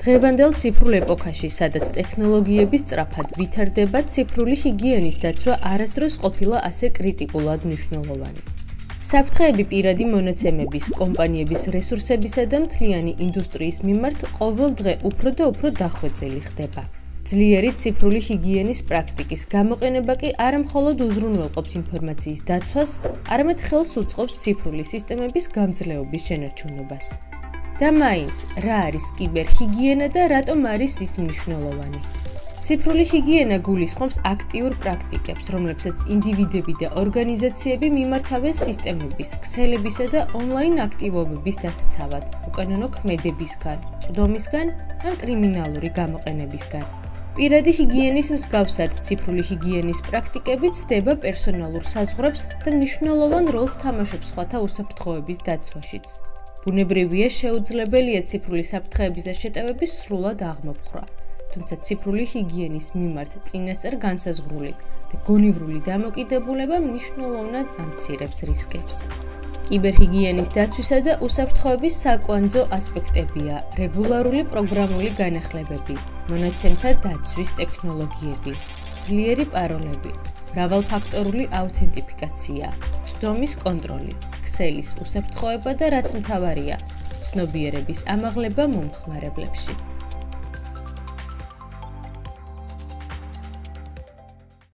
დღევანდელ ციფრულ ეპოქაში, სადაც ტექნოლოგიები სწრაფად ვითარდება, ციფრული ჰიგიენის დაცვა არასდროს ყოფილა ასე კრიტიკულად მნიშვნელოვანი. საფრთხეები პირადი მონაცემების, კომპანიების რესურსებისა და მთლიანი ინდუსტრიის მიმართ ყოველ დღე უფრო და უფრო დახვეწილი ხდება. ძლიერი ციფრული ჰიგიენის პრაქტიკის გამოყენება კი არა მხოლოდ უზრუნველყოფს ინფორმაციის დაცვას, არამედ ხელს უწყობს ციფრული სისტემების გამძლეობის შენარჩუნებას. და მაინც, რა არის კიბერჰიგიენა და რატომ არის ის მნიშვნელოვანი? ციფრული ჰიგიენა გულისხმობს აქტიურ პრაქტიკებს, რომლებსაც ინდივიდები და ორგანიზაციები მიმართავენ სისტემების, ქსელებისა და ონლაინ აქტივობების დასაცავად, უკანონო ქმედებისგან, წვდომისგან ან კრიმინალური გამოყენებისგან. პირადი ჰიგიენის მსგავსად, ციფრული ჰიგიენის პრაქტიკები ცდება პერსონალურ საზღვრებს და მნიშვნელოვან როლს თამაშობს სხვათა უსაფრთხოების დაცვაშიც. ბუნებრივია შეუძლებელია ციფრული საფრთხეების და შეტევების სრულად აღმოფხვრა, თუმცა ციფრული ჰიგიენის მიმართ წინასწარ განსაზღვრული და გონივრული დამოკიდებულება მნიშვნელოვნად ამცირებს რისკებს. კიბერჰიგიენის დაცვისა და უსაფრთხოების საკვანძო ასპექტებია რეგულარული პროგრამული განახლებები, მონაცემთა დაცვის ტექნოლოგიები, ძლიერი პაროლები, მრავალფაქტორული აუთენტიფიკაცია, წვდომის კონტროლი, ქსელის უსაფრთხოება და რაც მთავარია, ცნობიერების ამაღლება მომხმარებლებში.